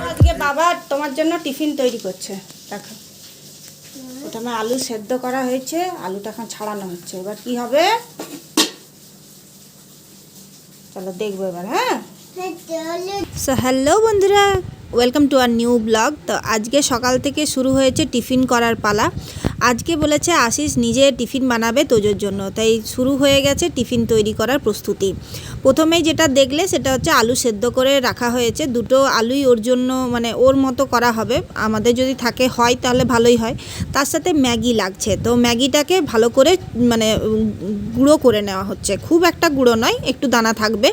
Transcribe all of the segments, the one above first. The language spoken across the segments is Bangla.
আজকে বাবা তোমার জন্য টিফিন তৈরি করছে। দেখো, প্রথমে আলু সেদ্ধ করা হয়েছে, আলুটা এখন ছাড়ানো হচ্ছে। এবার কি হবে চলো দেখবো এবার। হ্যাঁ, সো হ্যালো বন্ধুরা, welcome to our new vlog. তো আজকে সকাল থেকে শুরু হয়েছে টিফিন করার পালা। আজকে বলেছে আশিস নিজে টিফিন বানাবে তোজোর জন্য, তাই শুরু হয়ে গেছে টিফিন তৈরি করার প্রস্তুতি। প্রথমেই যেটা দেখলে সেটা হচ্ছে আলু সেদ্ধ করে রাখা হয়েছে। দুটো আলুই ওর জন্য মানে ওর মতো করা হবে, আমাদের যদি থাকে হয় তাহলে ভালোই হয়। তার সাথে ম্যাগি লাগছে, তো ম্যাগিটাকে ভালো করে মানে গুঁড়ো করে নেওয়া হচ্ছে। খুব একটা গুঁড়ো নয়, একটু দানা থাকবে,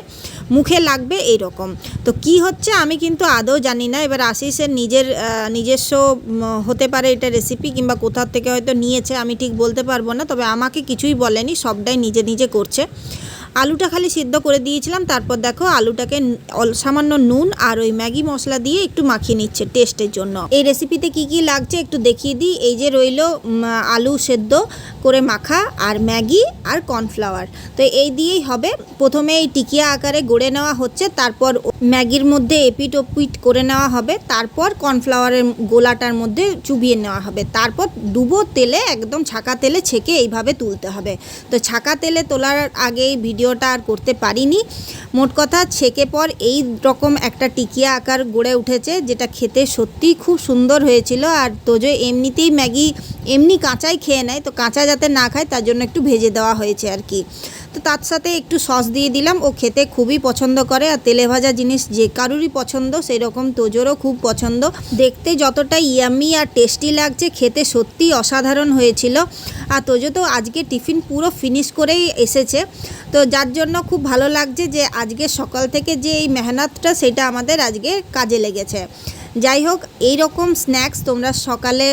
মুখে লাগবে এই রকম। তো কি হচ্ছে আমি কিন্তু আদৌ জানি না। এবার আশিসের নিজস্ব হতে পারে এটা রেসিপি, কিংবা কোথা থেকে হয়তো নিয়েছে, আমি ঠিক বলতে পারবো না। তবে আমাকে কিছুই বলেনি, সবটাই নিজে নিজে করছে। আলুটা খালি সিদ্ধ করে দিয়েছিলাম, তারপর দেখো আলুটাকে সামান্য নুন আর ওই ম্যাগি মশলা দিয়ে একটু মাখিয়ে নিচ্ছে টেস্টের জন্য। এই রেসিপিতে কি কি লাগছে একটু দেখিয়ে দিই। এই যে রইল আলু সেদ্ধ করে মাখা, আর ম্যাগি আর কর্নফ্লাওয়ার। তো এই দিয়েই হবে। প্রথমে এই টিকিয়া আকারে গড়ে নেওয়া হচ্ছে, তারপর ম্যাগির মধ্যে এপিট ওপিট করে নেওয়া হবে, তারপর কর্নফ্লাওয়ারের গোলাটার মধ্যে চুবিয়ে নেওয়া হবে, তারপর ডুবো তেলে একদম ছাকা তেলে ছেঁকে এইভাবে তুলতে হবে। তো ছাকা তেলে তোলার আগেই ভিডিওটা আর করতে পারিনি। মোট কথা ছেঁকে পর এই রকম একটা টিকিয়া আকার গড়ে উঠেছে, যেটা খেতে সত্যিই খুব সুন্দর হয়েছিল। আর তোজো এমনিতেই ম্যাগি এমনি কাঁচাই খেয়ে নেয়, তো কাঁচা যাতে না খায় তার জন্য একটু ভেজে দেওয়া হয়েছে আর কি। তো তার সাথে একটু সস দিয়ে দিলাম, ও খেতে খুবই পছন্দ করে। আর তেলে ভাজা জিনিস যে কারুরই পছন্দ, সেই রকম তোজোরও খুব পছন্দ। দেখতে যতটা ইয়াম্মি আর টেস্টি লাগছে, খেতে সত্যিই অসাধারণ হয়েছিল। আর তোজো তো আজকে টিফিন পুরো ফিনিশ করেই এসেছে, তো যার জন্য খুব ভালো লাগছে যে আজকে সকাল থেকে যে এই মেহনতটা সেটা আমাদের আজকে কাজে লেগেছে। যাই হোক, এই রকম স্ন্যাক্স তোমরা সকালে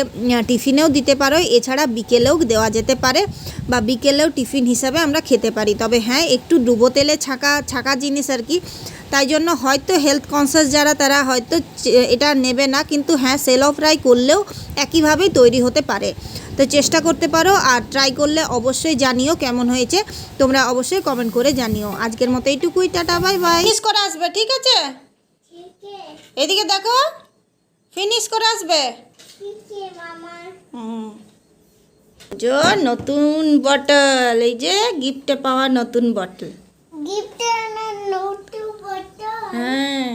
টিফিনেও দিতে পারো, এছাড়া বিকেলেও দেওয়া যেতে পারে, বা বিকেলেও টিফিন হিসাবে আমরা খেতে পারি। তবে হ্যাঁ, একটু ডুবো তেলে ছাকা জিনিস আর কি, তাই জন্য হয়তো হেলথ কনসিয়াস যারা তারা হয়তো এটা নেবে না, কিন্তু হ্যাঁ সেলো ফ্রাই করলেও একইভাবেই তৈরি হতে পারে। তো চেষ্টা করতে পারো, আর ট্রাই করলে অবশ্যই জানিও কেমন হয়েছে। তোমরা অবশ্যই কমেন্ট করে জানিও। আজকের মতো এইটুকুই, টাটা বাই বাই। ফিনিশ করে আসবে, ঠিক আছে? এদিকে দেখো, ফিনিশ করে আসবে। জো নতুন বটল, এই যে গিফটে পাওয়া নতুন বটল। হ্যাঁ।